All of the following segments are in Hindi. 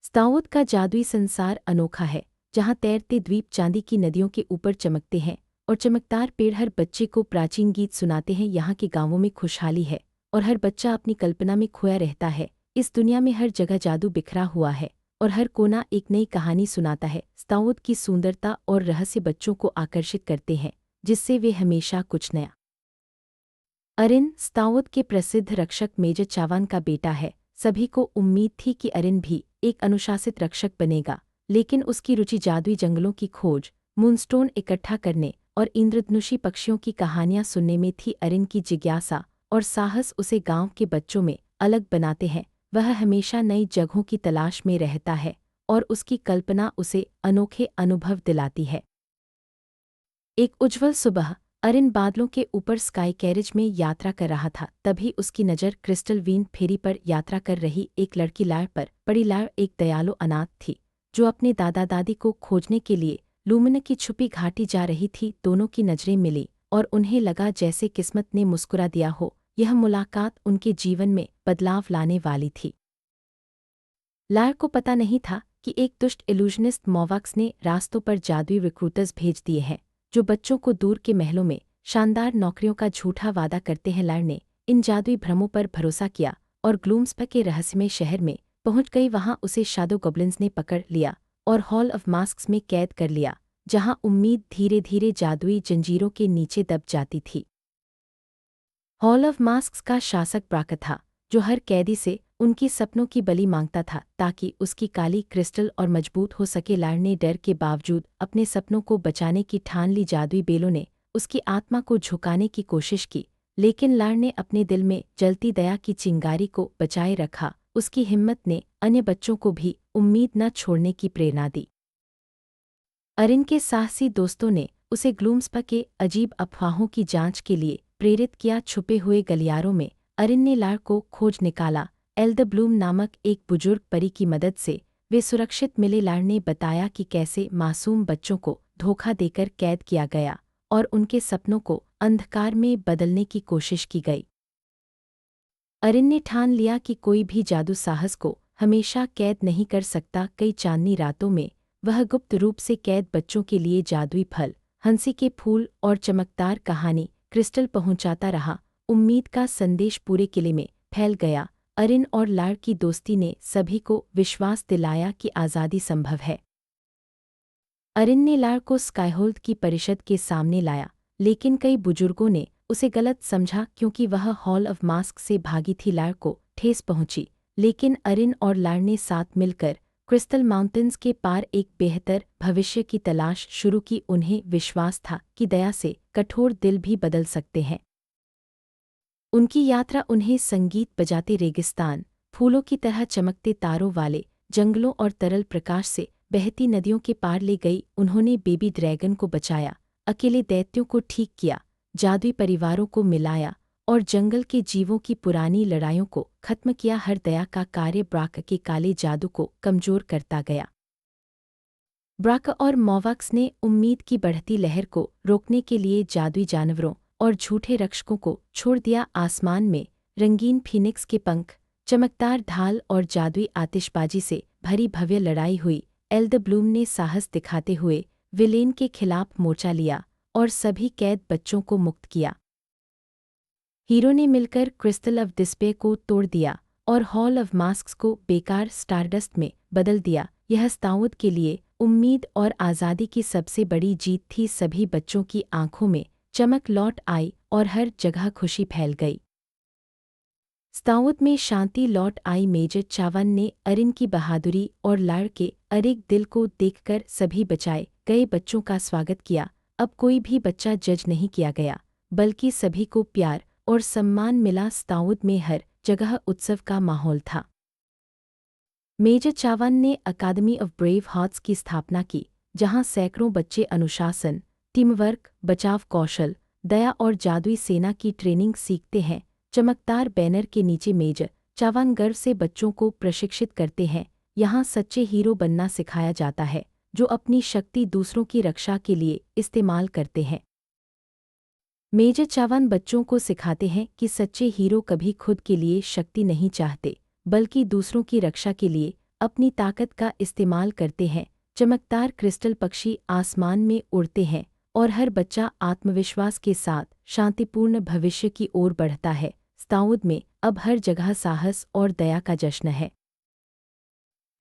स्टाउद का जादुई संसार अनोखा है, जहाँ तैरते द्वीप चांदी की नदियों के ऊपर चमकते हैं और चमकदार पेड़ हर बच्चे को प्राचीन गीत सुनाते हैं। यहाँ के गांवों में खुशहाली है और हर बच्चा अपनी कल्पना में खोया रहता है। इस दुनिया में हर जगह जादू बिखरा हुआ है और हर कोना एक नई कहानी सुनाता है। स्टाउद की सुंदरता और रहस्य बच्चों को आकर्षित करते हैं, जिससे वे हमेशा कुछ नया। अरिन स्टाउद के प्रसिद्ध रक्षक मेजर चावान का बेटा है। सभी को उम्मीद थी कि अरिन भी एक अनुशासित रक्षक बनेगा, लेकिन उसकी रुचि जादुई जंगलों की खोज, मूनस्टोन इकट्ठा करने और इंद्रधनुषी पक्षियों की कहानियां सुनने में थी। अरिन की जिज्ञासा और साहस उसे गांव के बच्चों में अलग बनाते हैं। वह हमेशा नई जगहों की तलाश में रहता है और उसकी कल्पना उसे अनोखे अनुभव दिलाती है। एक उज्ज्वल सुबह अरिन बादलों के ऊपर स्काई कैरिज में यात्रा कर रहा था। तभी उसकी नज़र क्रिस्टल वीन फेरी पर यात्रा कर रही एक लड़की लाड़ पर पड़ी। लाड़ एक दयालु अनाथ थी, जो अपने दादा दादी को खोजने के लिए लूमिन की छुपी घाटी जा रही थी। दोनों की नज़रें मिली और उन्हें लगा जैसे किस्मत ने मुस्कुरा दिया हो। यह मुलाकात उनके जीवन में बदलाव लाने वाली थी। लाड़ को पता नहीं था कि एक दुष्ट इल्यूजनिस्ट मोवाक्स ने रास्तों पर जादुई रिक्रूटर्स भेज दिए हैं, जो बच्चों को दूर के महलों में शानदार नौकरियों का झूठा वादा करते हैं। लाड़ ने इन जादुई भ्रमों पर भरोसा किया और ग्लूम्सपा के रहस्यमय शहर में पहुंच गई। वहां उसे शाडो गॉब्लिन्स ने पकड़ लिया और हॉल ऑफ मास्क्स में कैद कर लिया, जहां उम्मीद धीरे धीरे जादुई जंजीरों के नीचे दब जाती थी। हॉल ऑफ मास्क्स का शासक ब्राक था, जो हर कैदी से उनकी सपनों की बलि मांगता था ताकि उसकी काली क्रिस्टल और मजबूत हो सके। लाड़ ने डर के बावजूद अपने सपनों को बचाने की ठान ली। जादुई बेलों ने उसकी आत्मा को झुकाने की कोशिश की, लेकिन लाड़ ने अपने दिल में जलती दया की चिंगारी को बचाए रखा। उसकी हिम्मत ने अन्य बच्चों को भी उम्मीद न छोड़ने की प्रेरणा दी। अरिन के साहसी दोस्तों ने उसे ग्लूम्सपा के अजीब अफवाहों की जांच के लिए प्रेरित किया। छुपे हुए गलियारों में अरिन ने लाड़ को खोज निकाला। एल्द ब्लूम नामक एक बुजुर्ग परी की मदद से वे सुरक्षित मिले। लाड़ ने बताया कि कैसे मासूम बच्चों को धोखा देकर कैद किया गया और उनके सपनों को अंधकार में बदलने की कोशिश की गई। अरिन ने ठान लिया कि कोई भी जादू साहस को हमेशा कैद नहीं कर सकता। कई चांदनी रातों में वह गुप्त रूप से कैद बच्चों के लिए जादुई फल, हंसी के फूल और चमकदार कहानी क्रिस्टल पहुंचाता रहा। उम्मीद का संदेश पूरे किले में फैल गया। अरिन और लाड़ की दोस्ती ने सभी को विश्वास दिलाया कि आज़ादी संभव है। अरिन ने लाड़ को स्काईहोल्ड की परिषद के सामने लाया, लेकिन कई बुजुर्गों ने उसे गलत समझा क्योंकि वह हॉल ऑफ मास्क से भागी थी। लाड़ को ठेस पहुंची, लेकिन अरिन और लाड़ ने साथ मिलकर क्रिस्टल माउंटेन्स के पार एक बेहतर भविष्य की तलाश शुरू की। उन्हें विश्वास था कि दया से कठोर दिल भी बदल सकते हैं। उनकी यात्रा उन्हें संगीत बजाते रेगिस्तान, फूलों की तरह चमकते तारों वाले जंगलों और तरल प्रकाश से बहती नदियों के पार ले गई। उन्होंने बेबी ड्रैगन को बचाया, अकेले दैत्यों को ठीक किया, जादुई परिवारों को मिलाया और जंगल के जीवों की पुरानी लड़ाइयों को खत्म किया। हर दया का कार्य ब्राक के काले जादू को कमजोर करता गया। ब्राक और मोवाक्स ने उम्मीद की बढ़ती लहर को रोकने के लिए जादुई जानवरों और झूठे रक्षकों को छोड़ दिया। आसमान में रंगीन फीनिक्स के पंख, चमकदार ढाल और जादुई आतिशबाजी से भरी भव्य लड़ाई हुई। एल्द ब्लूम ने साहस दिखाते हुए विलेन के खिलाफ मोर्चा लिया और सभी कैद बच्चों को मुक्त किया। हीरो ने मिलकर क्रिस्टल ऑफ डिस्पेयर को तोड़ दिया और हॉल ऑफ मास्क्स को बेकार स्टारडस्ट में बदल दिया। यह स्टाउद के लिए उम्मीद और आज़ादी की सबसे बड़ी जीत थी। सभी बच्चों की आंखों में चमक लौट आई और हर जगह खुशी फैल गई। स्टाउद में शांति लौट आई। मेजर चावन ने अरिन की बहादुरी और लाड़ के अडिग दिल को देखकर सभी बचाए गए बच्चों का स्वागत किया। अब कोई भी बच्चा जज नहीं किया गया, बल्कि सभी को प्यार और सम्मान मिला। स्टाउद में हर जगह उत्सव का माहौल था। मेजर चावन ने अकादमी ऑफ ब्रेव हार्ट्स की स्थापना की, जहां सैकड़ों बच्चे अनुशासन, टीमवर्क, बचाव कौशल, दया और जादुई सेना की ट्रेनिंग सीखते हैं। चमकदार बैनर के नीचे मेजर चावन गर्व से बच्चों को प्रशिक्षित करते हैं। यहाँ सच्चे हीरो बनना सिखाया जाता है, जो अपनी शक्ति दूसरों की रक्षा के लिए इस्तेमाल करते हैं। मेजर चावन बच्चों को सिखाते हैं कि सच्चे हीरो कभी खुद के लिए शक्ति नहीं चाहते, बल्कि दूसरों की रक्षा के लिए अपनी ताकत का इस्तेमाल करते हैं। चमकदार क्रिस्टल पक्षी आसमान में उड़ते हैं और हर बच्चा आत्मविश्वास के साथ शांतिपूर्ण भविष्य की ओर बढ़ता है। स्ताउद में अब हर जगह साहस और दया का जश्न है।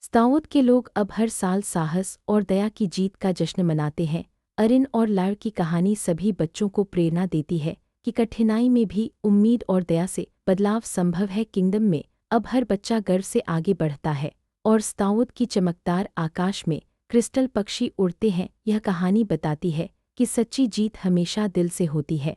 स्ताउद के लोग अब हर साल साहस और दया की जीत का जश्न मनाते हैं। अरिन और लार की कहानी सभी बच्चों को प्रेरणा देती है कि कठिनाई में भी उम्मीद और दया से बदलाव संभव है। किंगडम में अब हर बच्चा गर्व से आगे बढ़ता है और स्ताउद की चमकदार आकाश में क्रिस्टल पक्षी उड़ते हैं। यह कहानी बताती है कि सच्ची जीत हमेशा दिल से होती है।